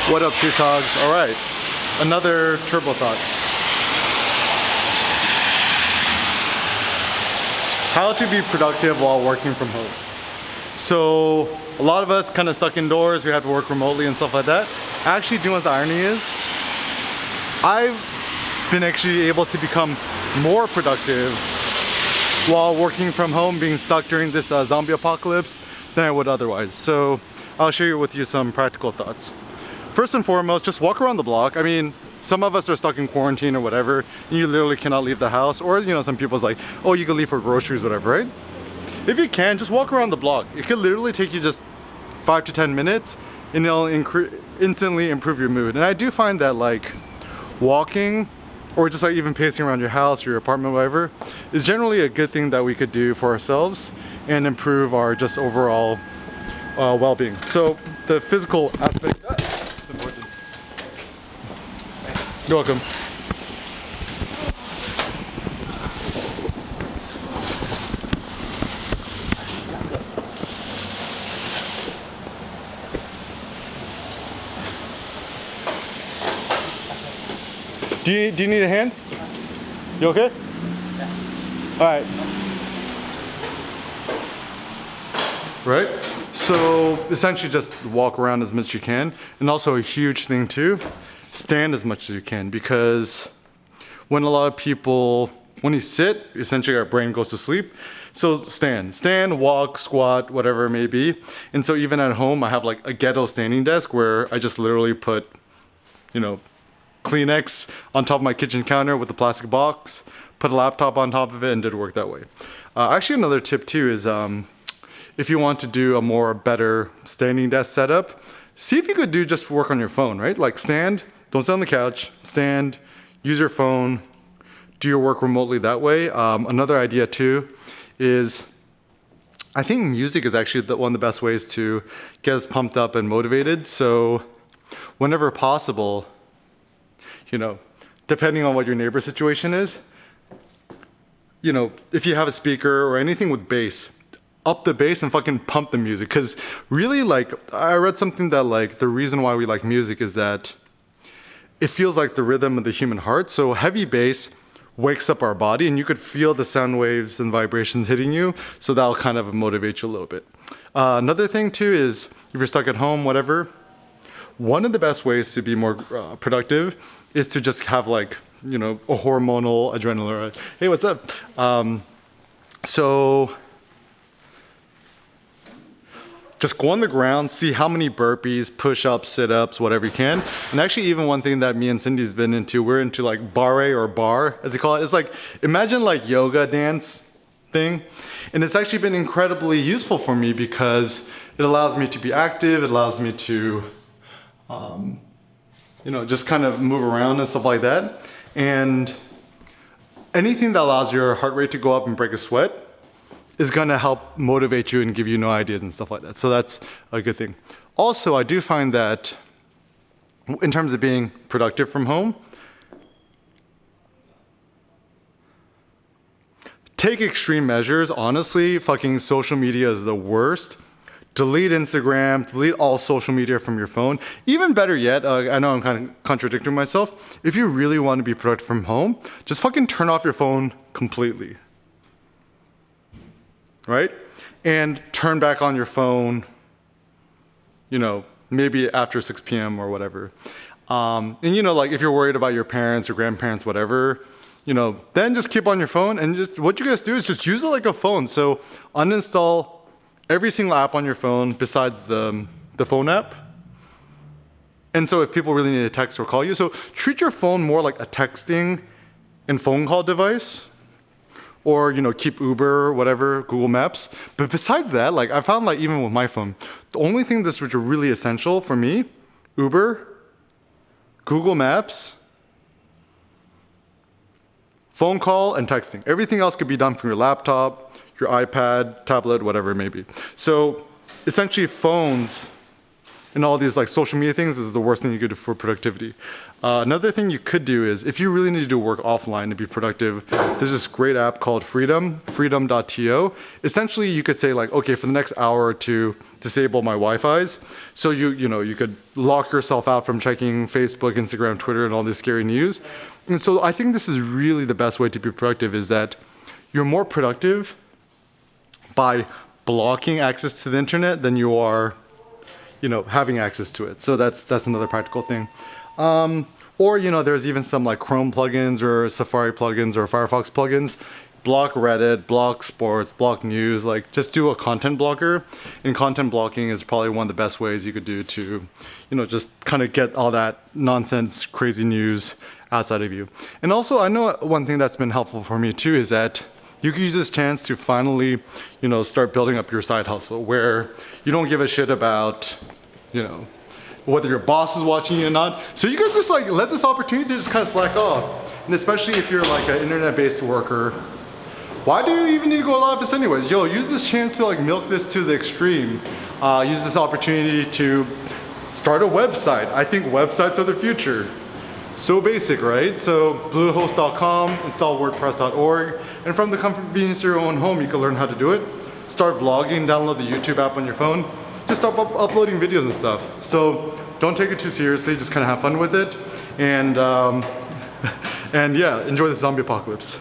What up, Tree Togs? All right, another turbo thought. How to be productive while working from home. So a lot of us kind of stuck indoors, we had to work remotely and stuff like that. Actually, doing what the irony is, I've been actually able to become more productive while working from home, being stuck during this zombie apocalypse than I would otherwise. So I'll share with you some practical thoughts. First and foremost, just walk around the block. I mean, some of us are stuck in quarantine or whatever, and you literally cannot leave the house. Or, you know, some people's like, oh, you can leave for groceries, whatever, right? If you can, just walk around the block. It could literally take you just 5 to 10 minutes, and it'll instantly improve your mood. And I do find that like walking, or just like even pacing around your house or your apartment, whatever, is generally a good thing that we could do for ourselves and improve our just overall well-being. So the physical aspect, is important. You're welcome. Do you need a hand? You okay? Yeah. All right. Right? So essentially just walk around as much as you can. And also a huge thing too, stand as much as you can, because when a lot of people, when you sit, essentially our brain goes to sleep. So stand, walk, squat, whatever it may be. And so even at home, I have like a ghetto standing desk where I just literally put, you know, Kleenex on top of my kitchen counter with a plastic box, put a laptop on top of it, and did work that way. Actually, another tip too is if you want to do a better standing desk setup, see if you could do just work on your phone, right? Like stand, don't sit on the couch, stand, use your phone, do your work remotely that way. Another idea too is I think music is actually one of the best ways to get us pumped up and motivated. So whenever possible, you know, depending on what your neighbor situation is, you know, if you have a speaker or anything with bass, up the bass and fucking pump the music. Because really, like, I read something that like the reason why we like music is that it feels like the rhythm of the human heart. So heavy bass wakes up our body, and you could feel the sound waves and vibrations hitting you. So that'll kind of motivate you a little bit. Another thing too is if you're stuck at home, whatever, one of the best ways to be more productive is to just have like, you know, a hormonal adrenaline rush. Hey, what's up? So just go on the ground, see how many burpees, push-ups, sit-ups, whatever you can. And actually even one thing that me and Cindy's been into, we're into like barre or bar, as they call it. It's like, imagine like yoga dance thing. And it's actually been incredibly useful for me because it allows me to be active. It allows me to, you know, just kind of move around and stuff like that. And anything that allows your heart rate to go up and break a sweat is gonna help motivate you and give you new ideas and stuff like that. So that's a good thing. Also, I do find that in terms of being productive from home, take extreme measures. Honestly, fucking social media is the worst. Delete Instagram, delete all social media from your phone. Even better yet, I know I'm kind of contradicting myself. If you really want to be productive from home, just fucking turn off your phone completely. Right? And turn back on your phone, you know, maybe after 6 p.m. or whatever. And you know, like if you're worried about your parents or grandparents, whatever, you know, then just keep on your phone, and just what you guys do is just use it like a phone. So uninstall every single app on your phone besides the phone app. And so if people really need to text or call you, so treat your phone more like a texting and phone call device, or, you know, keep Uber or whatever, Google Maps. But besides that, like I found like even with my phone, the only thing that's really essential for me, Uber, Google Maps, phone call, and texting. Everything else could be done from your laptop, your iPad, tablet, whatever it may be. So essentially phones and all these like social media things is the worst thing you could do for productivity. Another thing you could do is if you really need to do work offline to be productive, there's this great app called freedom.to. Essentially, you could say like, okay, for the next hour or two, disable my Wi-Fi's. So you could lock yourself out from checking Facebook, Instagram, Twitter, and all this scary news. And so I think this is really the best way to be productive, is that you're more productive by blocking access to the internet than you are, having access to it. So that's another practical thing. Or there's even some like Chrome plugins or Safari plugins or Firefox plugins. Block Reddit, block sports, block news, like just do a content blocker. And content blocking is probably one of the best ways you could do to, just kind of get all that nonsense, crazy news outside of you. And also, I know one thing that's been helpful for me too is that you can use this chance to finally, start building up your side hustle where you don't give a shit about, whether your boss is watching you or not. So you can just like let this opportunity to just kind of slack off. And especially if you're like an internet-based worker, why do you even need to go to the office anyways? Use this chance to like milk this to the extreme. Use this opportunity to start a website. I think websites are the future. So basic, right? So bluehost.com, install wordpress.org, and from the convenience of your own home, you can learn how to do it. Start vlogging, download the YouTube app on your phone. Just start uploading videos and stuff. So don't take it too seriously, just kind of have fun with it. And, and yeah, enjoy the zombie apocalypse.